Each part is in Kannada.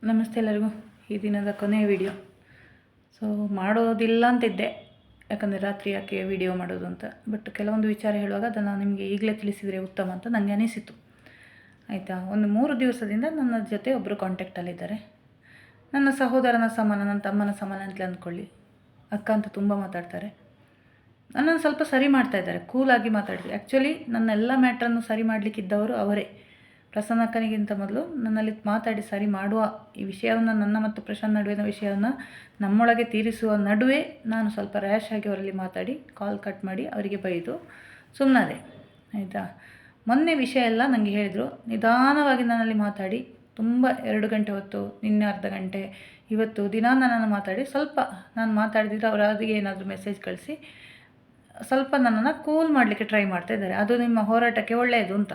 ನಮಸ್ತೆ ಎಲ್ಲರಿಗೂ. ಈ ದಿನದ ಕೊನೆಯ ವಿಡಿಯೋ. ಸೊ ಮಾಡೋದಿಲ್ಲ ಅಂತಿದ್ದೆ, ಯಾಕಂದರೆ ರಾತ್ರಿ ಯಾಕೆ ವಿಡಿಯೋ ಮಾಡೋದು ಅಂತ. ಬಟ್ ಕೆಲವೊಂದು ವಿಚಾರ ಹೇಳುವಾಗ ಅದನ್ನು ನಿಮಗೆ ಈಗಲೇ ತಿಳಿಸಿದರೆ ಉತ್ತಮ ಅಂತ ನನಗೆ ಅನಿಸಿತು. ಆಯಿತಾ, ಒಂದು 3 ದಿವಸದಿಂದ ನನ್ನ ಜೊತೆ ಒಬ್ಬರು ಕಾಂಟ್ಯಾಕ್ಟಲ್ಲಿದ್ದಾರೆ. ನನ್ನ ಸಹೋದರನ ಸಮಾನ, ನನ್ನ ತಮ್ಮನ ಸಮಾನ ಅಂತಲೇ ಅಂದ್ಕೊಳ್ಳಿ. ಅಕ್ಕ ಅಂತ ತುಂಬ ಮಾತಾಡ್ತಾರೆ. ನನ್ನನ್ನು ಸ್ವಲ್ಪ ಸರಿ ಮಾಡ್ತಾಯಿದ್ದಾರೆ, ಕೂಲಾಗಿ ಮಾತಾಡ್ತಾರೆ. ಆ್ಯಕ್ಚುಲಿ ನನ್ನ ಎಲ್ಲ ಮ್ಯಾಟ್ರನ್ನು ಸರಿ ಮಾಡಲಿಕ್ಕಿದ್ದವರು ಅವರೇ. ಪ್ರಸನ್ನಕ್ಕನಿಗಿಂತ ಮೊದಲು ನನ್ನಲ್ಲಿ ಮಾತಾಡಿ ಸರಿ ಮಾಡುವ ಈ ವಿಷಯವನ್ನು, ನನ್ನ ಮತ್ತು ಪ್ರಶಾಂತ್ ನಡುವಿನ ವಿಷಯವನ್ನು ನಮ್ಮೊಳಗೆ ತೀರಿಸುವ ನಡುವೆ ನಾನು ಸ್ವಲ್ಪ ರ್ಯಾಶ್ ಆಗಿ ಅವರಲ್ಲಿ ಮಾತಾಡಿ ಕಾಲ್ ಕಟ್ ಮಾಡಿ ಅವರಿಗೆ ಬೈದು ಸುಮ್ಮನಾದೆ. ಆಯಿತಾ, ಮೊನ್ನೆ ವಿಷಯ ಎಲ್ಲ ನನಗೆ ಹೇಳಿದರು. ನಿಧಾನವಾಗಿ ನನ್ನಲ್ಲಿ ಮಾತಾಡಿ ತುಂಬ 2 ಗಂಟೆ ಹೊತ್ತು, ನಿನ್ನೆ ಅರ್ಧ ಗಂಟೆ, ಇವತ್ತು ದಿನ ನನ್ನನ್ನು ಮಾತಾಡಿ ಸ್ವಲ್ಪ ನಾನು ಮಾತಾಡಿದರೆ ಅವರು ಅದಕ್ಕೆ ಏನಾದರೂ ಮೆಸೇಜ್ ಕಳಿಸಿ ಸ್ವಲ್ಪ ನನ್ನನ್ನು ಕೂಲ್ ಮಾಡಲಿಕ್ಕೆ ಟ್ರೈ ಮಾಡ್ತಾಯಿದ್ದಾರೆ. ಅದು ನಿಮ್ಮ ಹೋರಾಟಕ್ಕೆ ಒಳ್ಳೆಯದು ಅಂತ.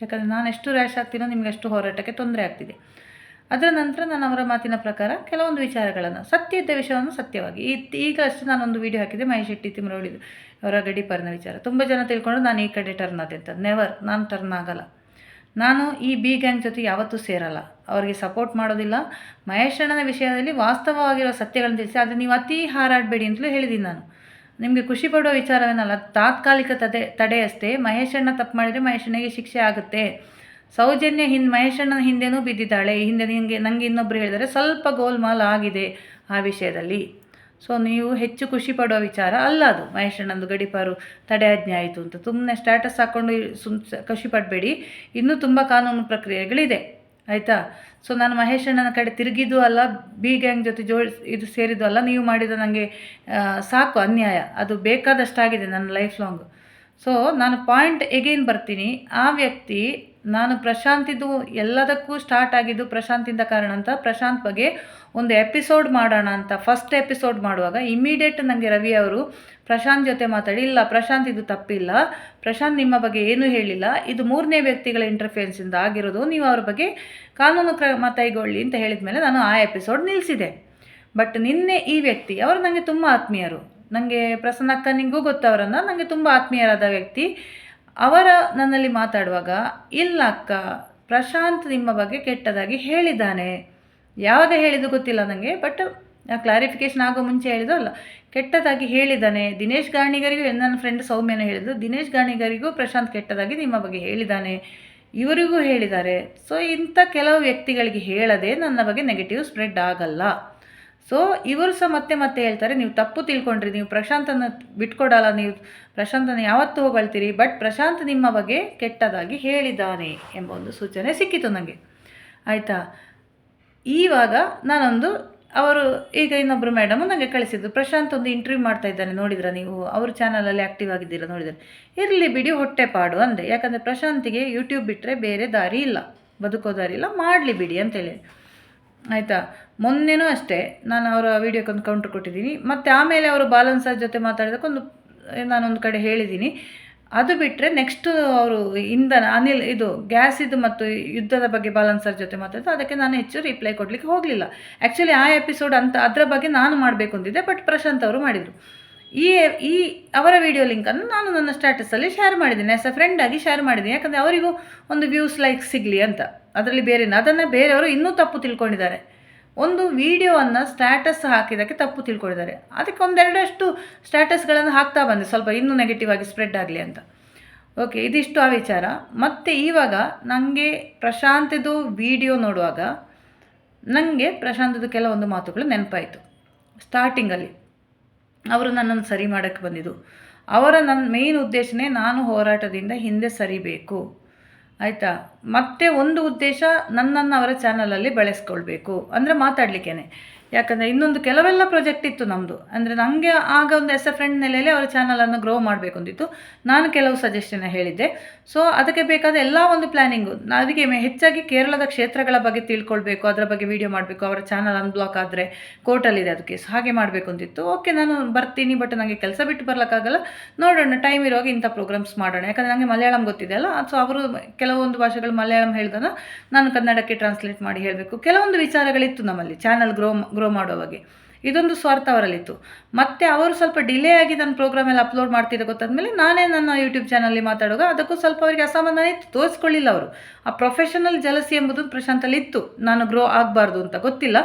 ಯಾಕಂದರೆ ನಾನು ಎಷ್ಟು ರ್ಯಾಶ್ ಆಗ್ತೀನೋ ನಿಮಗೆ ಅಷ್ಟು ಹೋರಾಟಕ್ಕೆ ತೊಂದರೆ ಆಗ್ತಿದೆ. ಅದರ ನಂತರ ನಾನು ಅವರ ಮಾತಿನ ಪ್ರಕಾರ ಕೆಲವೊಂದು ವಿಚಾರಗಳನ್ನು, ಸತ್ಯ ಇದ್ದ ವಿಷಯವನ್ನು ಸತ್ಯವಾಗಿ, ಈಗ ಅಷ್ಟು ನಾನೊಂದು ವೀಡಿಯೋ ಹಾಕಿದೆ ಮಹೇಶ್ ಶೆಟ್ಟಿ ತಿಮ್ಮರೊಳಿದು ಅವರ ಗಡೀಪಾರಿನ ವಿಚಾರ. ತುಂಬ ಜನ ತಿಳ್ಕೊಂಡು ನಾನು ಈ ಕಡೆ ಟರ್ನ್ ಆದೆ ಅಂತ. ನೆವರ್, ನಾನು ಟರ್ನ್ ಆಗಲ್ಲ. ನಾನು ಈ ಬಿ ಗ್ಯಾಂಗ್ ಜೊತೆ ಯಾವತ್ತೂ ಸೇರಲ್ಲ, ಅವರಿಗೆ ಸಪೋರ್ಟ್ ಮಾಡೋದಿಲ್ಲ. ಮಹೇಶ್ ಅಣ್ಣನ ವಿಷಯದಲ್ಲಿ ವಾಸ್ತವವಾಗಿರೋ ಸತ್ಯಗಳನ್ನು ತಿಳಿಸಿ, ಆದರೆ ನೀವು ಅತಿ ಹಾರಾಡಬೇಡಿ ಅಂತಲೂ ಹೇಳಿದ್ದೀನಿ ನಾನು. ನಿಮಗೆ ಖುಷಿ ಪಡುವ ವಿಚಾರವೇನಲ್ಲ, ತಾತ್ಕಾಲಿಕ ತಡೆಯಷ್ಟೇ. ಮಹೇಶಣ್ಣ ತಪ್ಪು ಮಾಡಿದರೆ ಮಹೇಶಣ್ಣಗೆ ಶಿಕ್ಷೆ ಆಗುತ್ತೆ. ಸೌಜನ್ಯ ಮಹೇಶಣ್ಣನ ಹಿಂದೆನೂ ಬಿದ್ದಿದ್ದಾಳೆ. ಈ ಹಿಂದೆ ನನಗೆ ಇನ್ನೊಬ್ಬರು ಹೇಳಿದರೆ ಸ್ವಲ್ಪ ಗೋಲ್ಮಾಲ್ ಆಗಿದೆ ಆ ವಿಷಯದಲ್ಲಿ. ಸೊ ನೀವು ಹೆಚ್ಚು ಖುಷಿ ಪಡುವ ವಿಚಾರ ಅಲ್ಲ ಅದು. ಮಹೇಶಣ್ಣಂದು ಗಡೀಪಾರು ತಡೆಯಾಜ್ಞೆ ಆಯಿತು ಅಂತ ಸುಮ್ಮನೆ ಸ್ಟ್ಯಾಟಸ್ ಹಾಕ್ಕೊಂಡು ಖುಷಿ ಪಡಬೇಡಿ. ಇನ್ನೂ ತುಂಬ ಕಾನೂನು ಪ್ರಕ್ರಿಯೆಗಳಿದೆ. ಆಯಿತಾ. ಸೊ ನಾನು ಮಹೇಶಣ್ಣನ ಕಡೆ ತಿರುಗಿದ್ದು ಅಲ್ಲ, ಬಿ ಗ್ಯಾಂಗ್ ಜೊತೆ ಇದು ಸೇರಿದ್ದು ಅಲ್ಲ. ನೀವು ಮಾಡಿದ ನನಗೆ ಸಾಕು ಅನ್ಯಾಯ, ಅದು ಬೇಕಾದಷ್ಟಾಗಿದೆ ನನ್ನ ಲೈಫ್ ಲಾಂಗ್. ಸೊ ನಾನು ಪಾಯಿಂಟ್ ಎಗೇನ್ ಬರ್ತೀನಿ. ಆ ವ್ಯಕ್ತಿ, ನಾನು ಪ್ರಶಾಂತಿದ್ದು ಎಲ್ಲದಕ್ಕೂ ಸ್ಟಾರ್ಟ್ ಆಗಿದ್ದು ಪ್ರಶಾಂತಿಂದ ಕಾರಣ ಅಂತ, ಪ್ರಶಾಂತ್ ಬಗ್ಗೆ ಒಂದು ಎಪಿಸೋಡ್ ಮಾಡೋಣ ಅಂತ ಫಸ್ಟ್ ಎಪಿಸೋಡ್ ಮಾಡುವಾಗ ಇಮಿಡಿಯೇಟ್ ನನಗೆ ರವಿ ಅವರು ಪ್ರಶಾಂತ್ ಜೊತೆ ಮಾತಾಡಿ, ಇಲ್ಲ ಪ್ರಶಾಂತ್ ಇದು ತಪ್ಪಿಲ್ಲ, ಪ್ರಶಾಂತ್ ನಿಮ್ಮ ಬಗ್ಗೆ ಏನೂ ಹೇಳಿಲ್ಲ, ಇದು 3ನೇ ವ್ಯಕ್ತಿಗಳ ಇಂಟರ್ಫಿಯರೆನ್ಸಿಂದ ಆಗಿರೋದು, ನೀವು ಅವ್ರ ಬಗ್ಗೆ ಕಾನೂನು ಕ್ರಮ ಕೈಗೊಳ್ಳಿ ಅಂತ ಹೇಳಿದ ಮೇಲೆ ನಾನು ಆ ಎಪಿಸೋಡ್ ನಿಲ್ಲಿಸಿದೆ. ಬಟ್ ನಿನ್ನೆ ಈ ವ್ಯಕ್ತಿ ಅವರು ನನಗೆ ತುಂಬ ಆತ್ಮೀಯರು. ನನಗೆ ಪ್ರಸನ್ನಕ್ಕನಿಗೂ ಗೊತ್ತವರನ್ನು, ನನಗೆ ತುಂಬ ಆತ್ಮೀಯರಾದ ವ್ಯಕ್ತಿ. ಅವರ ನನ್ನಲ್ಲಿ ಮಾತಾಡುವಾಗ, ಇಲ್ಲ ಅಕ್ಕ, ಪ್ರಶಾಂತ್ ನಿಮ್ಮ ಬಗ್ಗೆ ಕೆಟ್ಟದಾಗಿ ಹೇಳಿದ್ದಾನೆ. ಯಾವುದೇ ಹೇಳಿದ್ದು ಗೊತ್ತಿಲ್ಲ ನನಗೆ, ಬಟ್ ಕ್ಲಾರಿಫಿಕೇಷನ್ ಆಗೋ ಮುಂಚೆ ಹೇಳಿದ್ದು ಅಲ್ಲ, ಕೆಟ್ಟದಾಗಿ ಹೇಳಿದ್ದಾನೆ. ದಿನೇಶ್ ಗಾಣಿಗರಿಗೂ, ನನ್ನ ಫ್ರೆಂಡ್ ಸೌಮ್ಯನ ಹೇಳಿದ್ರು, ದಿನೇಶ್ ಗಾಣಿಗರಿಗೂ ಪ್ರಶಾಂತ್ ಕೆಟ್ಟದಾಗಿ ನಿಮ್ಮ ಬಗ್ಗೆ ಹೇಳಿದ್ದಾನೆ, ಇವರಿಗೂ ಹೇಳಿದ್ದಾರೆ. ಸೊ ಇಂಥ ಕೆಲವು ವ್ಯಕ್ತಿಗಳಿಗೆ ಹೇಳದೆ ನನ್ನ ಬಗ್ಗೆ ನೆಗೆಟಿವ್ ಸ್ಪ್ರೆಡ್ ಆಗಲ್ಲ. ಸೊ ಇವರು ಸಹ ಮತ್ತೆ ಮತ್ತೆ ಹೇಳ್ತಾರೆ, ನೀವು ತಪ್ಪು ತಿಳ್ಕೊಂಡ್ರಿ, ನೀವು ಪ್ರಶಾಂತನ ಬಿಟ್ಕೊಡಲ್ಲ, ನೀವು ಪ್ರಶಾಂತನ ಯಾವತ್ತೂ ಹೊಗಳ್ತೀರಿ, ಬಟ್ ಪ್ರಶಾಂತ್ ನಿಮ್ಮ ಬಗ್ಗೆ ಕೆಟ್ಟದಾಗಿ ಹೇಳಿದ್ದಾನೆ ಎಂಬ ಒಂದು ಸೂಚನೆ ಸಿಕ್ಕಿತು ನನಗೆ. ಆಯಿತಾ. ಈವಾಗ ನಾನೊಂದು, ಅವರು ಈಗ ಇನ್ನೊಬ್ಬರು ಮೇಡಮು ನನಗೆ ಕಳಿಸಿದ್ದು, ಪ್ರಶಾಂತ್ ಒಂದು ಇಂಟರ್ವ್ಯೂ ಮಾಡ್ತಾ ಇದ್ದಾನೆ, ನೋಡಿದ್ರೆ ನೀವು ಅವ್ರ ಚಾನಲಲ್ಲಿ ಆ್ಯಕ್ಟಿವ್ ಆಗಿದ್ದೀರ ನೋಡಿದರೆ, ಇರಲಿ ಬಿಡಿ ಹೊಟ್ಟೆಪಾಡು ಅಂದೆ. ಯಾಕಂದರೆ ಪ್ರಶಾಂತಿಗೆ ಯೂಟ್ಯೂಬ್ ಬಿಟ್ಟರೆ ಬೇರೆ ದಾರಿ ಇಲ್ಲ, ಬದುಕೋ ದಾರಿ ಇಲ್ಲ, ಮಾಡಲಿ ಬಿಡಿ ಅಂತೇಳಿ. ಆಯಿತಾ. ಮೊನ್ನೆನೂ ಅಷ್ಟೇ ನಾನು ಅವರ ವೀಡಿಯೋಕ್ಕೊಂದು ಕೌಂಟ್ರ್ ಕೊಟ್ಟಿದ್ದೀನಿ. ಮತ್ತು ಆಮೇಲೆ ಅವರು ಬಾಲನ್ ಸರ್ ಜೊತೆ ಮಾತಾಡಿದಕ್ಕೊಂದು ನಾನೊಂದು ಕಡೆ ಹೇಳಿದ್ದೀನಿ. ಅದು ಬಿಟ್ಟರೆ ನೆಕ್ಸ್ಟು ಅವರು ಇಂಧನ ಅನಿಲ್ ಇದು ಗ್ಯಾಸಿದು ಮತ್ತು ಯುದ್ಧದ ಬಗ್ಗೆ ಬಾಲನ್ ಸರ್ ಜೊತೆ ಮಾತಾಡಿದ್ದು, ಅದಕ್ಕೆ ನಾನು ಹೆಚ್ಚು ರಿಪ್ಲೈ ಕೊಡಲಿಕ್ಕೆ ಹೋಗಲಿಲ್ಲ. ಆ್ಯಕ್ಚುಲಿ ಆ ಎಪಿಸೋಡ್ ಅಂತ ಅದರ ಬಗ್ಗೆ ನಾನು ಮಾಡಬೇಕು ಅಂತಿದ್ದೆ, ಬಟ್ ಪ್ರಶಾಂತ್ ಅವರು ಮಾಡಿದರು. ಈ ಅವರ ವಿಡಿಯೋ ಲಿಂಕನ್ನು ನಾನು ನನ್ನ ಸ್ಟ್ಯಾಟಸಲ್ಲಿ ಶೇರ್ ಮಾಡಿದ್ದೀನಿ, ಆ್ಯಸ್ ಅ ಫ್ರೆಂಡಾಗಿ ಶೇರ್ ಮಾಡಿದ್ದೀನಿ. ಯಾಕಂದರೆ ಅವರಿಗೂ ಒಂದು ವ್ಯೂಸ್ ಲೈಕ್ ಸಿಗಲಿ ಅಂತ. ಅದರಲ್ಲಿ ಅದನ್ನು ಬೇರೆಯವರು ಇನ್ನೂ ತಪ್ಪು ತಿಳ್ಕೊಂಡಿದ್ದಾರೆ. ಒಂದು ವಿಡಿಯೋವನ್ನು ಸ್ಟ್ಯಾಟಸ್ ಹಾಕಿದ್ದಕ್ಕೆ ತಪ್ಪು ತಿಳ್ಕೊಂಡಿದ್ದಾರೆ. ಅದಕ್ಕೆ ಒಂದೆರಡಷ್ಟು ಸ್ಟ್ಯಾಟಸ್ಗಳನ್ನು ಹಾಕ್ತಾ ಬಂದೆ, ಸ್ವಲ್ಪ ಇನ್ನೂ ನೆಗೆಟಿವ್ ಆಗಿ ಸ್ಪ್ರೆಡ್ ಆಗಲಿ ಅಂತ. ಓಕೆ, ಇದಿಷ್ಟು ಆ ವಿಚಾರ. ಮತ್ತು ಇವಾಗ ನನಗೆ ಪ್ರಶಾಂತದು ವಿಡಿಯೋ ನೋಡುವಾಗ ನನಗೆ ಪ್ರಶಾಂತದು ಕೆಲವೊಂದು ಮಾತುಗಳು ನೆನಪಾಯಿತು. ಸ್ಟಾರ್ಟಿಂಗಲ್ಲಿ ಅವರು ನನ್ನನ್ನು ಸರಿ ಮಾಡೋಕ್ಕೆ ಬಂದಿದ್ದು, ನನ್ನ ಮೇಯ್ನ್ ಉದ್ದೇಶನೇ ನಾನು ಹೋರಾಟದಿಂದ ಹಿಂದೆ ಸರಿಬೇಕು. ಆಯಿತಾ. ಮತ್ತು ಒಂದು ಉದ್ದೇಶ, ನನ್ನನ್ನು ಅವರ ಚಾನಲಲ್ಲಿ ಬಳಸ್ಕೊಳ್ಬೇಕು ಅಂದರೆ ಮಾತಾಡಲಿಕ್ಕೇ. ಯಾಕಂದರೆ ಇನ್ನೊಂದು ಕೆಲವೆಲ್ಲ ಪ್ರಾಜೆಕ್ಟ್ ಇತ್ತು ನಮ್ಮದು. ಅಂದರೆ ನನಗೆ ಆಗ ಒಂದು ಎಸ್ ಎ ಫ್ರೆಂಡ್ ನೆಲೆಯಲ್ಲಿ ಅವರ ಚಾನಲನ್ನು ಗ್ರೋ ಮಾಡಬೇಕು ಅಂತಿತ್ತು. ನಾನು ಕೆಲವು ಸಜೆಷನ್ ಹೇಳಿದ್ದೆ. ಸೊ ಅದಕ್ಕೆ ಬೇಕಾದ ಎಲ್ಲ ಒಂದು ಪ್ಲ್ಯಾನಿಂಗು. ಅದಕ್ಕೆ ಹೆಚ್ಚಾಗಿ ಕೇರಳದ ಕ್ಷೇತ್ರಗಳ ಬಗ್ಗೆ ತಿಳ್ಕೊಳ್ಬೇಕು, ಅದರ ಬಗ್ಗೆ ವೀಡಿಯೋ ಮಾಡಬೇಕು. ಅವರ ಚಾನಲ್ ಅನ್ಬ್ಲಾಕ್ ಆದರೆ ಕೋರ್ಟಲ್ಲಿದೆ ಅದು ಕೇಸ್, ಹಾಗೆ ಮಾಡಬೇಕು ಅಂತಿತ್ತು. ಓಕೆ, ನಾನು ಬರ್ತೀನಿ, ಬಟ್ ನನಗೆ ಕೆಲಸ ಬಿಟ್ಟು ಬರಲಿಕ್ಕಾಗಲ್ಲ, ನೋಡೋಣ, ಟೈಮ್ ಇರುವಾಗ ಇಂಥ ಪ್ರೋಗ್ರಾಮ್ಸ್ ಮಾಡೋಣ. ಯಾಕಂದರೆ ನನಗೆ ಮಲಯಾಳಂ ಗೊತ್ತಿದೆ ಅಲ್ಲ. ಸೊ ಅವರು ಕೆಲವೊಂದು ಭಾಷೆಗಳು ಮಲಯಾಳಂ ಹೇಳಿದಾಗ ನಾನು ಕನ್ನಡಕ್ಕೆ ಟ್ರಾನ್ಸ್ಲೇಟ್ ಮಾಡಿ ಹೇಳಬೇಕು. ಕೆಲವೊಂದು ವಿಚಾರಗಳಿತ್ತು ನಮ್ಮಲ್ಲಿ ಚಾನಲ್ ಗ್ರೋ ಮಾಡುವಾಗೆ. ಇದೊಂದು ಸ್ವಾರ್ಥ ಅವರಲ್ಲಿತ್ತು. ಮತ್ತು ಅವರು ಸ್ವಲ್ಪ ಡಿಲೇ ಆಗಿ ನನ್ನ ಪ್ರೋಗ್ರಾಮೆಲ್ಲ ಅಪ್ಲೋಡ್ ಮಾಡ್ತಿದ್ದೆ ಗೊತ್ತಾದಮೇಲೆ ನಾನೇ ನನ್ನ ಯೂಟ್ಯೂಬ್ ಚಾನಲಲ್ಲಿ ಮಾತಾಡುವಾಗ ಅದಕ್ಕೂ ಸ್ವಲ್ಪ ಅವರಿಗೆ ಅಸಮಾಧಾನ ಇತ್ತು, ತೋರಿಸ್ಕೊಳ್ಳಿಲ್ಲ ಅವರು. ಆ ಪ್ರೊಫೆಷನಲ್ ಜಲಸಿ ಎಂಬುದು ಪ್ರಶಾಂತಲ್ಲಿ ಇತ್ತು, ನಾನು ಗ್ರೋ ಆಗಬಾರ್ದು ಅಂತ. ಗೊತ್ತಿಲ್ಲ,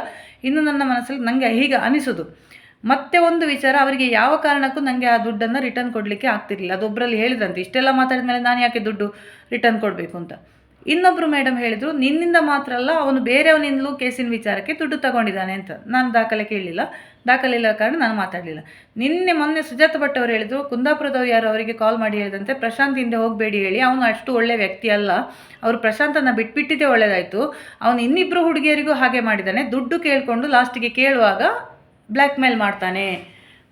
ಇನ್ನು ನನ್ನ ಮನಸ್ಸಲ್ಲಿ ನನಗೆ ಹೀಗೆ ಅನಿಸೋದು. ಮತ್ತೆ ಒಂದು ವಿಚಾರ, ಅವರಿಗೆ ಯಾವ ಕಾರಣಕ್ಕೂ ನನಗೆ ಆ ದುಡ್ಡನ್ನು ರಿಟರ್ನ್ ಕೊಡಲಿಕ್ಕೆ ಆಗ್ತಿರಲಿಲ್ಲ. ಅದೊಬ್ಬರಲ್ಲಿ ಹೇಳಿದ್ರಂತೆ, ಇಷ್ಟೆಲ್ಲ ಮಾತಾಡಿದ ಮೇಲೆ ನಾನು ಯಾಕೆ ದುಡ್ಡು ರಿಟರ್ನ್ ಕೊಡಬೇಕು ಅಂತ. ಇನ್ನೊಬ್ಬರು ಮೇಡಮ್ ಹೇಳಿದರು, ನಿನ್ನಿಂದ ಮಾತ್ರ ಅಲ್ಲ, ಅವನು ಬೇರೆಯವನಿಂದಲೂ ಕೇಸಿನ ವಿಚಾರಕ್ಕೆ ದುಡ್ಡು ತಗೊಂಡಿದ್ದಾನೆ ಅಂತ. ನಾನು ದಾಖಲೆ ಕೇಳಲಿಲ್ಲ, ದಾಖಲೆ ಇಲ್ಲ ಕಾರಣ ನಾನು ಮಾತಾಡಲಿಲ್ಲ. ಮೊನ್ನೆ ಸುಜಾತ ಭಟ್ ಅವರು ಹೇಳಿದರು, ಕುಂದಾಪುರದವ್ರು ಯಾರು ಅವರಿಗೆ ಕಾಲ್ ಮಾಡಿ ಹೇಳಿದಂತೆ, ಪ್ರಶಾಂತ್ ಹಿಂದೆ ಹೋಗಬೇಡಿ ಹೇಳಿ, ಅವನು ಅಷ್ಟು ಒಳ್ಳೆ ವ್ಯಕ್ತಿ ಅಲ್ಲ, ಅವರು ಪ್ರಶಾಂತನ ಬಿಟ್ಬಿಟ್ಟಿದ್ದೇ ಒಳ್ಳೆಯದಾಯಿತು, ಅವನು ಇನ್ನಿಬ್ಬರು ಹುಡುಗಿಯರಿಗೂ ಹಾಗೆ ಮಾಡಿದ್ದಾನೆ, ದುಡ್ಡು ಕೇಳಿಕೊಂಡು ಲಾಸ್ಟಿಗೆ ಕೇಳುವಾಗ ಬ್ಲ್ಯಾಕ್ ಮೇಲ್ ಮಾಡ್ತಾನೆ,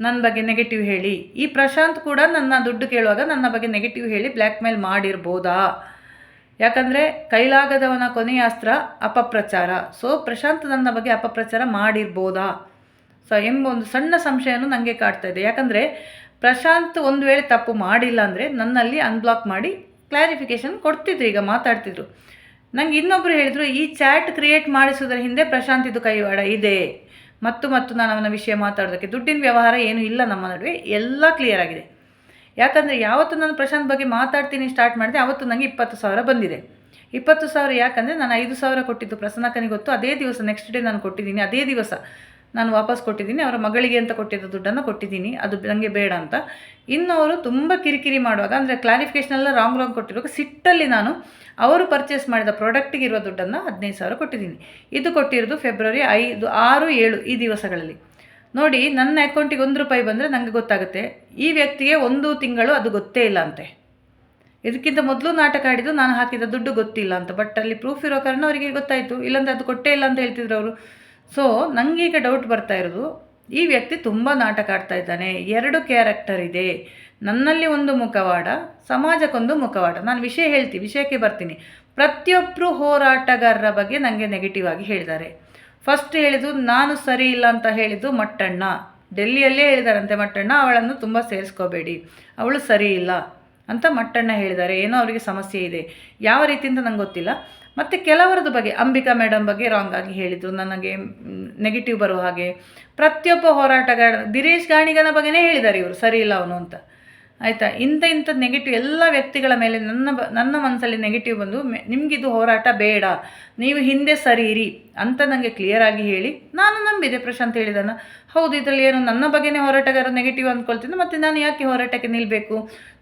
ನನ್ನ ಬಗ್ಗೆ ನೆಗೆಟಿವ್ ಹೇಳಿ. ಈ ಪ್ರಶಾಂತ್ ಕೂಡ ನನ್ನ ದುಡ್ಡು ಕೇಳುವಾಗ ನನ್ನ ಬಗ್ಗೆ ನೆಗೆಟಿವ್ ಹೇಳಿ ಬ್ಲ್ಯಾಕ್ ಮೇಲ್ ಮಾಡಿರ್ಬೋದಾ? ಯಾಕಂದರೆ ಕೈಲಾಗದವನ ಕೊನೆಯ ಅಸ್ತ್ರ ಅಪಪ್ರಚಾರ. ಸೊ ಪ್ರಶಾಂತ್ ನನ್ನ ಬಗ್ಗೆ ಅಪಪ್ರಚಾರ ಮಾಡಿರ್ಬೋದಾ ಎಂಬ ಒಂದು ಸಣ್ಣ ಸಂಶಯನೂ ನನಗೆ ಕಾಡ್ತಾ ಇದೆ. ಯಾಕಂದರೆ ಪ್ರಶಾಂತ್ ಒಂದು ವೇಳೆ ತಪ್ಪು ಮಾಡಿಲ್ಲ ಅಂದರೆ ನನ್ನಲ್ಲಿ ಅನ್ಬ್ಲಾಕ್ ಮಾಡಿ ಕ್ಲಾರಿಫಿಕೇಷನ್ ಕೊಡ್ತಿದ್ರು, ಈಗ ಮಾತಾಡ್ತಿದ್ರು. ನಂಗೆ ಇನ್ನೊಬ್ಬರು ಹೇಳಿದರು, ಈ ಚಾಟ್ ಕ್ರಿಯೇಟ್ ಮಾಡಿಸೋದ್ರ ಹಿಂದೆ ಪ್ರಶಾಂತ್ ಇದು ಕೈವಾಡ ಇದೆ. ಮತ್ತು ನಾನು ಅವನ ವಿಷಯ ಮಾತಾಡೋದಕ್ಕೆ ದುಡ್ಡಿನ ವ್ಯವಹಾರ ಏನೂ ಇಲ್ಲ ನಮ್ಮ ನಡುವೆ, ಎಲ್ಲ ಕ್ಲಿಯರ್ ಆಗಿದೆ. ಯಾಕಂದರೆ ಯಾವತ್ತು ನಾನು ಪ್ರಶಾಂತ್ ಬಗ್ಗೆ ಮಾತಾಡ್ತೀನಿ ಸ್ಟಾರ್ಟ್ ಮಾಡಿದೆ, ಆವತ್ತು ನನಗೆ 20,000 ಬಂದಿದೆ. 20,000 ಯಾಕಂದರೆ ನಾನು 5,000 ಕೊಟ್ಟಿದ್ದು ಪ್ರಸನ್ನಕ್ಕನಿಗೆ ಗೊತ್ತು. ಅದೇ ದಿವಸ ನೆಕ್ಸ್ಟ್ ಡೇ ನಾನು ಕೊಟ್ಟಿದ್ದೀನಿ, ಅದೇ ದಿವಸ ನಾನು ವಾಪಸ್ ಕೊಟ್ಟಿದ್ದೀನಿ. ಅವರ ಮಗಳಿಗೆ ಅಂತ ಕೊಟ್ಟಿದ್ದ ದುಡ್ಡನ್ನು ಕೊಟ್ಟಿದ್ದೀನಿ, ಅದು ನನಗೆ ಬೇಡ ಅಂತ. ಇನ್ನು ಅವರು ತುಂಬ ಕಿರಿಕಿರಿ ಮಾಡುವಾಗ, ಅಂದರೆ ಕ್ಲಾರಿಫಿಕೇಷನ್ ಎಲ್ಲ ರಾಂಗ್ ಕೊಟ್ಟಿರುವಾಗ ಸಿಟ್ಟಲ್ಲಿ ನಾನು ಅವರು ಪರ್ಚೇಸ್ ಮಾಡಿದ ಪ್ರಾಡಕ್ಟಿಗೆ ಇರುವ ದುಡ್ಡನ್ನು 15,000 ಕೊಟ್ಟಿದ್ದೀನಿ. ಇದು ಕೊಟ್ಟಿರೋದು ಫೆಬ್ರವರಿ 5, 6, 7 ಈ ದಿವಸಗಳಲ್ಲಿ. ನೋಡಿ, ನನ್ನ ಅಕೌಂಟಿಗೆ ₹1 ಬಂದರೆ ನನಗೆ ಗೊತ್ತಾಗುತ್ತೆ, ಈ ವ್ಯಕ್ತಿಗೆ 1 ತಿಂಗಳು ಅದು ಗೊತ್ತೇ ಇಲ್ಲ ಅಂತೆ. ಇದಕ್ಕಿಂತ ಮೊದಲು ನಾಟಕ ಆಡಿದ್ದು ನಾನು ಹಾಕಿದ ದುಡ್ಡು ಗೊತ್ತಿಲ್ಲ ಅಂತ. ಬಟ್ ಅಲ್ಲಿ ಪ್ರೂಫ್ ಇರೋ ಕಾರಣ ಅವರಿಗೆ ಗೊತ್ತಾಯಿತು, ಇಲ್ಲಾಂದರೆ ಅದು ಕೊಟ್ಟೇ ಇಲ್ಲ ಅಂತ ಹೇಳ್ತಿದ್ರು ಅವರು. ಸೊ ನನಗೀಗ ಡೌಟ್ ಬರ್ತಾ ಇರೋದು, ಈ ವ್ಯಕ್ತಿ ತುಂಬ ನಾಟಕ ಆಡ್ತಾ ಇದ್ದಾನೆ. 2 ಕ್ಯಾರೆಕ್ಟರ್ ಇದೆ, ನನ್ನಲ್ಲಿ ಒಂದು ಮುಖವಾಡ, ಸಮಾಜಕ್ಕೊಂದು ಮುಖವಾಡ. ನಾನು ವಿಷಯಕ್ಕೆ ಬರ್ತೀನಿ. ಪ್ರತಿಯೊಬ್ಬರು ಹೋರಾಟಗಾರರ ಬಗ್ಗೆ ನನಗೆ ನೆಗೆಟಿವ್ ಆಗಿ ಹೇಳಿದ್ದಾರೆ. ಫಸ್ಟ್ ಹೇಳಿದ್ದು, ನಾನು ಸರಿ ಇಲ್ಲ ಅಂತ ಹೇಳಿದ್ದು ಮಟ್ಟಣ್ಣ. ಡೆಲ್ಲಿಯಲ್ಲೇ ಹೇಳಿದಾರಂತೆ ಮಟ್ಟಣ್ಣ, ಅವಳನ್ನು ತುಂಬ ಸೇರಿಸ್ಕೋಬೇಡಿ, ಅವಳು ಸರಿ ಇಲ್ಲ ಅಂತ ಮಟ್ಟಣ್ಣ ಹೇಳಿದ್ದಾರೆ. ಏನೋ ಅವರಿಗೆ ಸಮಸ್ಯೆ ಇದೆ, ಯಾವ ರೀತಿಯಿಂದ ನಂಗೆ ಗೊತ್ತಿಲ್ಲ. ಮತ್ತು ಕೆಲವರದ್ದು ಬಗ್ಗೆ, ಅಂಬಿಕಾ ಮೇಡಮ್ ಬಗ್ಗೆ ರಾಂಗ್ ಆಗಿ ಹೇಳಿದರು, ನನಗೆ ನೆಗೆಟಿವ್ ಬರೋ ಹಾಗೆ. ಪ್ರತಿಯೊಬ್ಬ ಹೋರಾಟಗಾರ, ದಿನೇಶ್ ಗಾಣಿಗನ ಬಗ್ಗೆನೇ ಹೇಳಿದ್ದಾರೆ ಇವರು, ಸರಿ ಇಲ್ಲ ಅವನು ಅಂತ. ಆಯಿತಾ? ಇಂಥ ನೆಗೆಟಿವ್ ಎಲ್ಲ ವ್ಯಕ್ತಿಗಳ ಮೇಲೆ ನನ್ನ ಮನಸ್ಸಲ್ಲಿ ನೆಗೆಟಿವ್ ಬಂದು, ನಿಮಗಿದು ಹೋರಾಟ ಬೇಡ, ನೀವು ಹಿಂದೆ ಸರಿಯಿರಿ ಅಂತ ನನಗೆ ಕ್ಲಿಯರಾಗಿ ಹೇಳಿ ನಾನು ನಂಬಿದೆ. ಪ್ರಶಾಂತ್ ಹೇಳಿದಾನ, ಹೌದು ಇದರಲ್ಲಿ ಏನು ನನ್ನ ಬಗ್ಗೆನೇ ಹೋರಾಟಗಾರ ನೆಗೆಟಿವ್ ಅಂದ್ಕೊಳ್ತೀನಿ, ಮತ್ತು ನಾನು ಯಾಕೆ ಹೋರಾಟಕ್ಕೆ ನಿಲ್ಲಬೇಕು,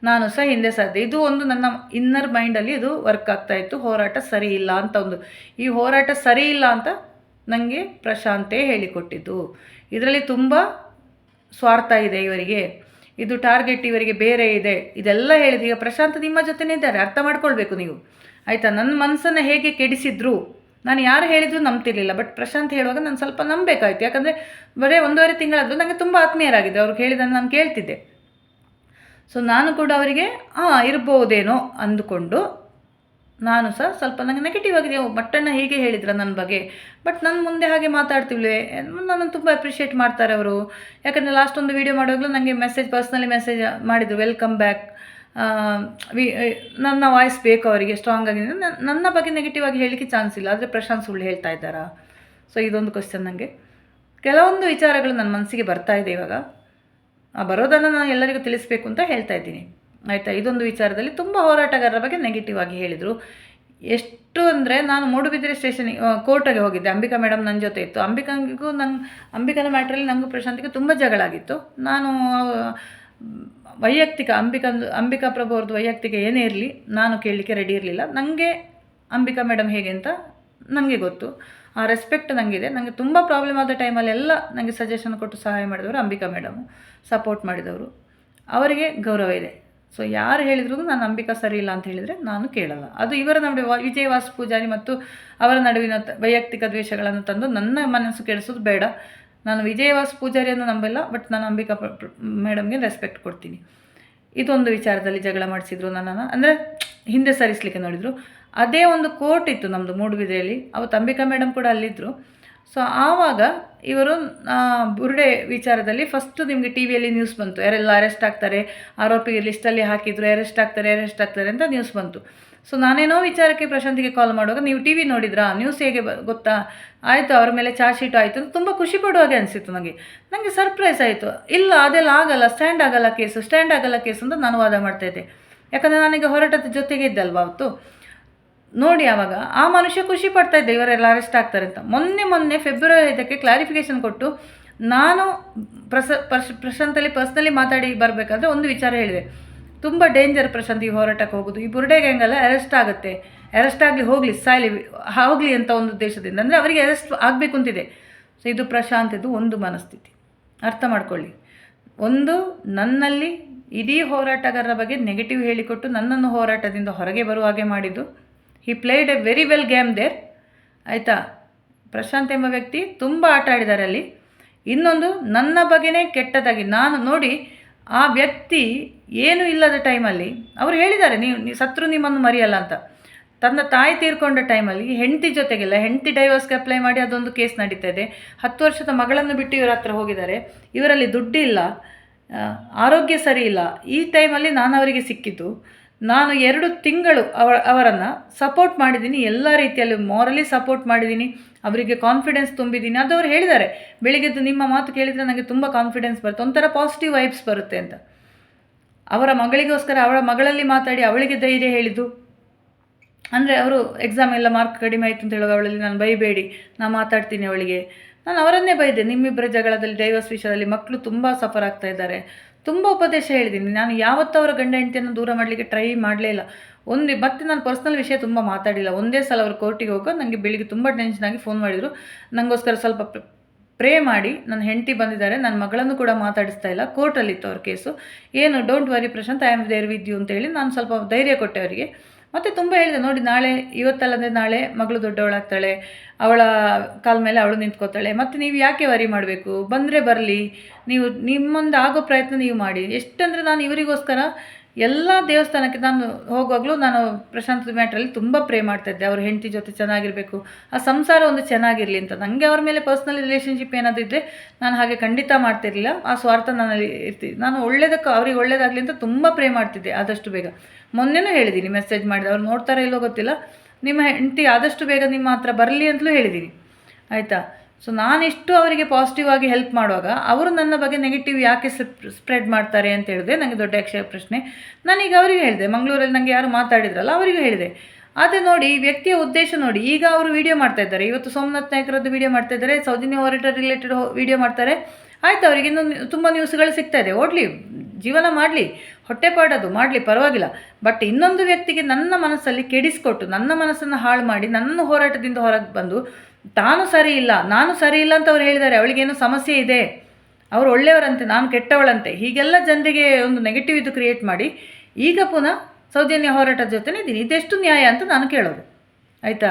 ನಾನು ಸಹ ಹಿಂದೆ ಸಾಧ್ಯ. ಇದು ಒಂದು ನನ್ನ ಇನ್ನರ್ ಮೈಂಡಲ್ಲಿ ಇದು ವರ್ಕ್ ಆಗ್ತಾಯಿತ್ತು, ಹೋರಾಟ ಸರಿ ಇಲ್ಲ ಅಂತ. ಈ ಹೋರಾಟ ಸರಿ ಇಲ್ಲ ಅಂತ ನನಗೆ ಪ್ರಶಾಂತೇ ಹೇಳಿಕೊಟ್ಟಿದ್ದು. ಇದರಲ್ಲಿ ತುಂಬ ಸ್ವಾರ್ಥ ಇದೆ ಇವರಿಗೆ, ಇದು ಟಾರ್ಗೆಟ್ ಇವರಿಗೆ ಬೇರೆ ಇದೆ, ಇದೆಲ್ಲ ಹೇಳಿದ್ರು. ಈಗ ಪ್ರಶಾಂತ್ ನಿಮ್ಮ ಜೊತೆನೇ ಇದ್ದಾರೆ, ಅರ್ಥ ಮಾಡ್ಕೊಳ್ಬೇಕು ನೀವು, ಆಯಿತಾ? ನನ್ನ ಮನಸ್ಸನ್ನು ಹೇಗೆ ಕೆಡಿಸಿದ್ರು, ನಾನು ಯಾರು ಹೇಳಿದ್ರು ನಂಬ್ತಿರ್ಲಿಲ್ಲ. ಬಟ್ ಪ್ರಶಾಂತ್ ಹೇಳುವಾಗ ನಾನು ಸ್ವಲ್ಪ ನಂಬಬೇಕಾಯ್ತು. ಯಾಕಂದರೆ ಬರೀ 1.5 ತಿಂಗಳಾದರೂ ನನಗೆ ತುಂಬ ಆತ್ಮೀಯರಾಗಿದ್ದರು, ಅವ್ರು ಹೇಳಿದ್ದನ್ನು ನಾನು ಕೇಳ್ತಿದ್ದೆ. ಸೊ ನಾನು ಕೂಡ ಅವರಿಗೆ ಇರ್ಬೋದೇನೋ ಅಂದುಕೊಂಡು ನಾನು ಸಹ ಸ್ವಲ್ಪ ನನಗೆ ನೆಗೆಟಿವ್ ಆಗಿದೆ. ಮಟ್ಟಣ್ಣ ಹೀಗೆ ಹೇಳಿದ್ರು ನನ್ನ ಬಗ್ಗೆ, ಬಟ್ ನನ್ನ ಮುಂದೆ ಹಾಗೆ ಮಾತಾಡ್ತಿಲ್ವೇ, ನನ್ನನ್ನು ತುಂಬ ಅಪ್ರಿಷಿಯೇಟ್ ಮಾಡ್ತಾರೆ ಅವರು. ಯಾಕಂದರೆ ಲಾಸ್ಟ್ ಒಂದು ವೀಡಿಯೋ ಮಾಡುವಾಗಲೂ ನನಗೆ ಪರ್ಸ್ನಲಿ ಮೆಸೇಜ್ ಮಾಡಿದರು, ವೆಲ್ಕಮ್ ಬ್ಯಾಕ್, ನನ್ನ ವಾಯ್ಸ್ ಬೇಕು ಅವರಿಗೆ ಸ್ಟ್ರಾಂಗ್ ಆಗಿದೆ. ನನ್ನ ಬಗ್ಗೆ ನೆಗೆಟಿವ್ ಆಗಿ ಹೇಳಲಿಕ್ಕೆ ಚಾನ್ಸ್ ಇಲ್ಲ, ಆದರೆ ಪ್ರಶಾಂತ್ ಸುಳ್ಳು ಹೇಳ್ತಾ ಇದ್ದಾರಾ? ಸೊ ಇದೊಂದು ಕ್ವಶನ್. ನನಗೆ ಕೆಲವೊಂದು ವಿಚಾರಗಳು ನನ್ನ ಮನಸ್ಸಿಗೆ ಬರ್ತಾ ಇದೆ ಇವಾಗ, ಬರೋದನ್ನು ನಾನು ಎಲ್ಲರಿಗೂ ತಿಳಿಸ್ಬೇಕು ಅಂತ ಹೇಳ್ತಾ ಇದ್ದೀನಿ, ಆಯಿತಾ? ಇದೊಂದು ವಿಚಾರದಲ್ಲಿ ತುಂಬ ಹೋರಾಟಗಾರರ ಬಗ್ಗೆ ನೆಗೆಟಿವ್ ಆಗಿ ಹೇಳಿದರು. ಎಷ್ಟು ಅಂದರೆ, ನಾನು ಮೂಡುಬಿದಿರೆ ಕೋರ್ಟಿಗೆ ಹೋಗಿದ್ದೆ, ಅಂಬಿಕಾ ಮೇಡಮ್ ನನ್ನ ಜೊತೆ ಇತ್ತು. ಅಂಬಿಕಾನ ಮ್ಯಾಟ್ರಲ್ಲಿ ನನಗೂ ಪ್ರಶಾಂತಿಗೆ ತುಂಬ ಜಗಳ ಆಗಿತ್ತು. ನಾನು ವೈಯಕ್ತಿಕ ಅಂಬಿಕಾ ಪ್ರಭು ಅವ್ರದ್ದು ವೈಯಕ್ತಿಕ ಏನೇ ಇರಲಿ ನಾನು ಕೇಳಲಿಕ್ಕೆ ರೆಡಿ ಇರಲಿಲ್ಲ. ನನಗೆ ಅಂಬಿಕಾ ಮೇಡಮ್ ಹೇಗೆ ಅಂತ ನನಗೆ ಗೊತ್ತು, ಆ ರೆಸ್ಪೆಕ್ಟ್ ನನಗಿದೆ. ನನಗೆ ತುಂಬ ಪ್ರಾಬ್ಲಮ್ ಆದ ಟೈಮಲ್ಲೆಲ್ಲ ನನಗೆ ಸಜೆಷನ್ ಕೊಟ್ಟು ಸಹಾಯ ಮಾಡಿದವರು ಅಂಬಿಕಾ ಮೇಡಮು, ಸಪೋರ್ಟ್ ಮಾಡಿದವರು, ಅವರಿಗೆ ಗೌರವ ಇದೆ. ಸೊ ಯಾರು ಹೇಳಿದ್ರು ನಾನು ಅಂಬಿಕಾ ಸರಿ ಇಲ್ಲ ಅಂತ ಹೇಳಿದರೆ ನಾನು ಕೇಳಲ್ಲ. ಅದು ಇವರ ನಡುವೆ ವಿಜಯವಾಸ್ ಪೂಜಾರಿ ಮತ್ತು ಅವರ ನಡುವಿನ ವೈಯಕ್ತಿಕ ದ್ವೇಷಗಳನ್ನು ತಂದು ನನ್ನ ಮನಸ್ಸು ಕೆಡಿಸೋದು ಬೇಡ. ನಾನು ವಿಜಯವಾಸ್ ಪೂಜಾರಿಯನ್ನು ನಂಬಲ್ಲ, ಬಟ್ ನಾನು ಅಂಬಿಕಾ ಮೇಡಮ್ಗೆ ರೆಸ್ಪೆಕ್ಟ್ ಕೊಡ್ತೀನಿ. ಇದೊಂದು ವಿಚಾರದಲ್ಲಿ ಜಗಳ ಮಾಡಿಸಿದ್ರು ನನ್ನನ್ನು, ಅಂದರೆ ಹಿಂದೆ ಸರಿಸಲಿಕ್ಕೆ ನೋಡಿದರು. ಅದೇ ಒಂದು ಕೋರ್ಟ್ ಇತ್ತು ನಮ್ಮದು ಮೂಡುಬಿದಿರೆಯಲ್ಲಿ, ಅವತ್ತು ಅಂಬಿಕಾ ಮೇಡಮ್ ಕೂಡ ಅಲ್ಲಿದ್ದರು. ಸೊ ಆವಾಗ ಇವರು ಬುರುಡೆ ವಿಚಾರದಲ್ಲಿ ಫಸ್ಟು ನಿಮಗೆ ಟಿ ವಿಯಲ್ಲಿ ನ್ಯೂಸ್ ಬಂತು, ಯಾರೆಲ್ಲ ಅರೆಸ್ಟ್ ಆಗ್ತಾರೆ, ಆರೋಪಿ ಲಿಸ್ಟಲ್ಲಿ ಹಾಕಿದ್ರು, ಅರೆಸ್ಟ್ ಆಗ್ತಾರೆ ಅಂತ ನ್ಯೂಸ್ ಬಂತು. ಸೊ ನಾನೇನೋ ವಿಚಾರಕ್ಕೆ ಪ್ರಶಾಂತಿಗೆ ಕಾಲ್ ಮಾಡುವಾಗ ನೀವು ಟಿ ವಿ ನೋಡಿದ್ರಾ, ನ್ಯೂಸ್ ಹೇಗೆ ಗೊತ್ತಾ, ಆಯಿತು ಅವ್ರ ಮೇಲೆ ಚಾರ್ಜ್ ಶೀಟ್ ಆಯಿತು ಅಂತ ತುಂಬ ಖುಷಿ ಪಡುವಾಗೆ ಅನಿಸಿತ್ತು ನನಗೆ ಸರ್ಪ್ರೈಸ್ ಆಯಿತು. ಇಲ್ಲ ಅದೆಲ್ಲ ಆಗಲ್ಲ, ಸ್ಟ್ಯಾಂಡ್ ಆಗಲ್ಲ ಕೇಸು ಅಂತ ನಾನು ವಾದ ಮಾಡ್ತಾಯಿದ್ದೆ. ಯಾಕಂದರೆ ನನಗೆ ಹೋರಾಟದ ಜೊತೆಗೆ ಇದ್ದಲ್ವ ಅವತ್ತು. ನೋಡಿ ಆವಾಗ ಆ ಮನುಷ್ಯ ಖುಷಿ ಪಡ್ತಾಯಿದ್ದೆ ಇವರೆಲ್ಲ ಅರೆಸ್ಟ್ ಆಗ್ತಾರೆ ಅಂತ. ಮೊನ್ನೆ ಫೆಬ್ರವರಿ 5ಕ್ಕೆ ಕ್ಲಾರಿಫಿಕೇಷನ್ ಕೊಟ್ಟು ನಾನು ಪ್ರಶಾಂತಲ್ಲಿ ಪರ್ಸ್ನಲಿ ಮಾತಾಡಿ ಬರಬೇಕಾದ್ರೆ ಒಂದು ವಿಚಾರ ಹೇಳಿದೆ, ತುಂಬ ಡೇಂಜರ್ ಪ್ರಶಾಂತ್ ಈ ಹೋರಾಟಕ್ಕೆ ಹೋಗೋದು, ಈ ಬುರ್ಡೆ ಗ್ಯಾಂಗೆಲ್ಲ ಅರೆಸ್ಟ್ ಆಗುತ್ತೆ, ಅರೆಸ್ಟ್ ಆಗಲಿ ಹೋಗಲಿ ಅಂತ ಒಂದು ಉದ್ದೇಶದಿಂದ, ಅಂದರೆ ಅವರಿಗೆ ಅರೆಸ್ಟ್ ಆಗಬೇಕು ಅಂತಿದೆ. ಸೊ ಇದು ಪ್ರಶಾಂತದ್ದು ಒಂದು ಮನಸ್ಥಿತಿ, ಅರ್ಥ ಮಾಡ್ಕೊಳ್ಳಿ. ಒಂದು ನನ್ನಲ್ಲಿ ಇಡೀ ಹೋರಾಟಗಾರರ ಬಗ್ಗೆ ನೆಗೆಟಿವ್ ಹೇಳಿಕೊಟ್ಟು ನನ್ನನ್ನು ಹೋರಾಟದಿಂದ ಹೊರಗೆ ಬರುವ ಹಾಗೆ ಮಾಡಿದ್ದು. He played a very well game there, ಆಯಿತಾ. ಪ್ರಶಾಂತ್ ಎಂಬ ವ್ಯಕ್ತಿ ತುಂಬ ಆಟ ಆಡಿದ್ದಾರೆ ಅಲ್ಲಿ. ಇನ್ನೊಂದು ನನ್ನ ಬಗ್ಗೆನೇ ಕೆಟ್ಟದಾಗಿ ನಾನು ನೋಡಿ, ಆ ವ್ಯಕ್ತಿ ಏನೂ ಇಲ್ಲದ ಟೈಮಲ್ಲಿ ಅವರು ಹೇಳಿದ್ದಾರೆ, ನೀವು ಸತ್ರು ನಿಮ್ಮನ್ನು ಮರೆಯಲ್ಲ ಅಂತ. ತನ್ನ ತಾಯಿ ತೀರ್ಕೊಂಡ ಟೈಮಲ್ಲಿ ಹೆಂಡತಿ ಜೊತೆಗೆಲ್ಲ, ಹೆಂಡತಿ ಡೈವರ್ಸ್ಗೆ ಅಪ್ಲೈ ಮಾಡಿ ಅದೊಂದು ಕೇಸ್ ನಡೀತಾ ಇದೆ. 10 ವರ್ಷದ ಮಗಳನ್ನು ಬಿಟ್ಟು ಇವರ ಹತ್ರ ಹೋಗಿದ್ದಾರೆ. ಇವರಲ್ಲಿ ದುಡ್ಡಿಲ್ಲ, ಆರೋಗ್ಯ ಸರಿ ಇಲ್ಲ. ಈ ಟೈಮಲ್ಲಿ ನಾನು ಅವರಿಗೆ ಸಿಕ್ಕಿದ್ದು. ನಾನು 2 ತಿಂಗಳು ಅವರನ್ನು ಸಪೋರ್ಟ್ ಮಾಡಿದ್ದೀನಿ, ಎಲ್ಲ ರೀತಿಯಲ್ಲಿ ಮಾರಲಿ ಸಪೋರ್ಟ್ ಮಾಡಿದ್ದೀನಿ, ಅವರಿಗೆ ಕಾನ್ಫಿಡೆನ್ಸ್ ತುಂಬಿದ್ದೀನಿ. ಅದು ಅವ್ರು ಹೇಳಿದ್ದಾರೆ, ಬೆಳಿಗ್ಗೆದ್ದು ನಿಮ್ಮ ಮಾತು ಕೇಳಿದರೆ ನನಗೆ ತುಂಬ ಕಾನ್ಫಿಡೆನ್ಸ್ ಬರುತ್ತೆ, ಒಂಥರ ಪಾಸಿಟಿವ್ ವೈಬ್ಸ್ ಬರುತ್ತೆ ಅಂತ. ಅವರ ಮಗಳಿಗೋಸ್ಕರ ಅವಳ ಮಗಳಲ್ಲಿ ಮಾತಾಡಿ ಅವಳಿಗೆ ಧೈರ್ಯ ಹೇಳಿದ್ದು. ಅಂದರೆ ಅವರು ಎಕ್ಸಾಮ್ ಎಲ್ಲ ಮಾರ್ಕ್ ಕಡಿಮೆ ಆಯಿತು ಅಂತ ಹೇಳುವಾಗ ಅವಳಲ್ಲಿ ನಾನು ಬೈಬೇಡಿ, ನಾನು ಮಾತಾಡ್ತೀನಿ ಅವಳಿಗೆ. ನಾನು ಅವರನ್ನೇ ಬೈದೆ, ನಿಮ್ಮಿಬ್ಬರ ಜಗಳದಲ್ಲಿ ಡೈವರ್ಸ್ ವಿಷಯದಲ್ಲಿ ಮಕ್ಕಳು ತುಂಬ ಸಫರ್ ಆಗ್ತಾ ಇದ್ದಾರೆ. ತುಂಬ ಉಪದೇಶ ಹೇಳಿದ್ದೀನಿ. ನಾನು ಯಾವತ್ತೂ ಅವರ ಗಂಡ ಹೆಂಡತಿಯನ್ನು ದೂರ ಮಾಡಲಿಕ್ಕೆ ಟ್ರೈ ಮಾಡಲೇ ಇಲ್ಲ. ಮತ್ತೆ ನಾನು ಪರ್ಸ್ನಲ್ ವಿಷಯ ತುಂಬ ಮಾತಾಡಿಲ್ಲ. ಒಂದೇ ಸಲ ಅವರು ಕೋರ್ಟಿಗೆ ಹೋಗೋ ನನಗೆ ಬೆಳಿಗ್ಗೆ ತುಂಬ ಟೆನ್ಷನ್ ಆಗಿ ಫೋನ್ ಮಾಡಿದರು. ನನಗೋಸ್ಕರ ಸ್ವಲ್ಪ ಪ್ರೇ ಮಾಡಿ, ನನ್ನ ಹೆಂಡತಿ ಬಂದಿದ್ದಾರೆ, ನನ್ನ ಮಗಳನ್ನು ಕೂಡ ಮಾತಾಡಿಸ್ತಾ ಇಲ್ಲ, ಕೋರ್ಟಲ್ಲಿತ್ತು ಅವ್ರ ಕೇಸು, ಏನು don't worry Prashanth, I am there with you ಅಂತ ಹೇಳಿ ನಾನು ಸ್ವಲ್ಪ ಧೈರ್ಯ ಕೊಟ್ಟೆ ಅವರಿಗೆ. ಮತ್ತು ತುಂಬ ಹೇಳಿದೆ, ನೋಡಿ ನಾಳೆ ಇವತ್ತಲ್ಲದೆ ನಾಳೆ ಮಗಳು ದೊಡ್ಡವಳಾಗ್ತಾಳೆ, ಅವಳ ಕಾಲ ಮೇಲೆ ಅವಳು ನಿಂತ್ಕೋತಾಳೆ, ಮತ್ತು ನೀವು ಯಾಕೆ ವರಿ ಮಾಡಬೇಕು, ಬಂದರೆ ಬರಲಿ, ನೀವು ನಿಮ್ಮೊಂದು ಆಗೋ ಪ್ರಯತ್ನ ನೀವು ಮಾಡಿ. ಎಷ್ಟಂದರೆ ನಾನು ಇವರಿಗೋಸ್ಕರ ಎಲ್ಲ ದೇವಸ್ಥಾನಕ್ಕೆ ನಾನು ಹೋಗುವಾಗಲೂ ನಾನು ಪ್ರಶಾಂತ್ ಮ್ಯಾಟ್ರಲ್ಲಿ ತುಂಬ ಪ್ರೇ ಮಾಡ್ತಾಯಿದ್ದೆ, ಅವ್ರ ಹೆಂಡತಿ ಜೊತೆ ಚೆನ್ನಾಗಿರಬೇಕು, ಆ ಸಂಸಾರ ಒಂದು ಚೆನ್ನಾಗಿರಲಿ ಅಂತ. ನನಗೆ ಅವ್ರ ಮೇಲೆ ಪರ್ಸ್ನಲ್ ರಿಲೇಷನ್ಶಿಪ್ ಏನಾದರೂ ಇದ್ದರೆ ನಾನು ಹಾಗೆ ಖಂಡಿತ ಮಾಡ್ತಿರಲಿಲ್ಲ, ಆ ಸ್ವಾರ್ಥ ನನ್ನಲ್ಲಿ ಇರ್ತಿದ್ದೆ. ನಾನು ಅವ್ರಿಗೆ ಒಳ್ಳೇದಾಗಲಿ ಅಂತ ತುಂಬ ಪ್ರೇ ಮಾಡ್ತಿದ್ದೆ ಆದಷ್ಟು ಬೇಗ. ಮೊನ್ನೆನೂ ಹೇಳಿದ್ದೀನಿ, ಮೆಸೇಜ್ ಮಾಡಿದೆ, ಅವ್ರು ನೋಡ್ತಾರೋ ಇಲ್ಲೋ ಗೊತ್ತಿಲ್ಲ, ನಿಮ್ಮ ಹೆಂಡತಿ ಆದಷ್ಟು ಬೇಗ ನಿಮ್ಮ ಹತ್ರ ಬರಲಿ ಅಂತಲೂ ಹೇಳಿದ್ದೀನಿ, ಆಯಿತಾ. ಸೊ ನಾನಿಷ್ಟು ಅವರಿಗೆ ಪಾಸಿಟಿವ್ ಆಗಿ ಹೆಲ್ಪ್ ಮಾಡುವಾಗ ಅವರು ನನ್ನ ಬಗ್ಗೆ ನೆಗೆಟಿವ್ ಯಾಕೆ ಸ್ಪ್ರೆಡ್ ಮಾಡ್ತಾರೆ ಅಂತ ಹೇಳಿದೆ ನನಗೆ ದೊಡ್ಡ ಪ್ರಶ್ನೆ. ನಾನೀಗ ಅವರಿಗೆ ಹೇಳಿದೆ, ಮಂಗಳೂರಲ್ಲಿ ನನಗೆ ಯಾರು ಮಾತಾಡಿದ್ರಲ್ಲ ಅವರಿಗೂ ಹೇಳಿದೆ. ಆದರೆ ನೋಡಿ, ಈ ವ್ಯಕ್ತಿಯ ಉದ್ದೇಶ ನೋಡಿ, ಈಗ ಅವರು ವಿಡಿಯೋ ಮಾಡ್ತಾ ಇದ್ದಾರೆ, ಇವತ್ತು ಸೋಮನಾಥ್ ನಾಯ್ಕರದ್ದು ವಿಡಿಯೋ ಮಾಡ್ತಾ ಇದ್ದಾರೆ, ಸೌಜನ್ಯ ಹೋರಾಟ ರಿಲೇಟೆಡ್ ವಿಡಿಯೋ ಮಾಡ್ತಾರೆ, ಆಯಿತು. ಅವರಿಗೆ ಇನ್ನೂ ತುಂಬ ನ್ಯೂಸ್ಗಳು ಸಿಗ್ತಾ ಇದೆ, ಓಡಲಿ, ಜೀವನ ಮಾಡಲಿ, ಹೊಟ್ಟೆಪಾಡೋದು ಮಾಡಲಿ, ಪರವಾಗಿಲ್ಲ. ಬಟ್ ಇನ್ನೊಂದು ವ್ಯಕ್ತಿಗೆ ನನ್ನ ಮನಸ್ಸಲ್ಲಿ ಕೆಡಿಸ್ಕೊಟ್ಟು, ನನ್ನ ಮನಸ್ಸನ್ನು ಹಾಳು ಮಾಡಿ, ನನ್ನನ್ನು ಹೋರಾಟದಿಂದ ಹೊರಗೆ ಬಂದು ನಾನು ಸರಿ ಇಲ್ಲ ಅಂತ ಅವ್ರು ಹೇಳಿದ್ದಾರೆ, ಅವಳಿಗೇನೋ ಸಮಸ್ಯೆ ಇದೆ, ಅವರು ಒಳ್ಳೆಯವರಂತೆ, ನಾನು ಕೆಟ್ಟವಳಂತೆ, ಹೀಗೆಲ್ಲ ಜನರಿಗೆ ಒಂದು ನೆಗೆಟಿವ್ ಇದು ಕ್ರಿಯೇಟ್ ಮಾಡಿ ಈಗ ಪುನಃ ಸೌಜನ್ಯ ಹೋರಾಟದ ಜೊತೆ ಇದ್ದೀನಿ. ಇದೆಷ್ಟು ನ್ಯಾಯ ಅಂತ ನಾನು ಕೇಳೋದು, ಆಯಿತಾ.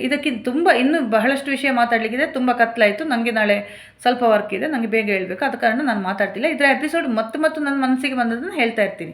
ಇದಕ್ಕಿಂತ ತುಂಬ ಇನ್ನೂ ಬಹಳಷ್ಟು ವಿಷಯ ಮಾತಾಡಲಿಕ್ಕಿದೆ, ತುಂಬ ಕತ್ತಲಾಯಿತು, ನನಗೆ ನಾಳೆ ಸ್ವಲ್ಪ ವರ್ಕ್ ಇದೆ, ನನಗೆ ಬೇಗ ಹೇಳಬೇಕು, ಆದ ಕಾರಣ ನಾನು ಮಾತಾಡ್ತಿಲ್ಲ. ಇದರ ಎಪಿಸೋಡ್ ಮತ್ತೆ ನನ್ನ ಮನಸ್ಸಿಗೆ ಬಂದದನ್ನು ಹೇಳ್ತಾ ಇರ್ತೀನಿ.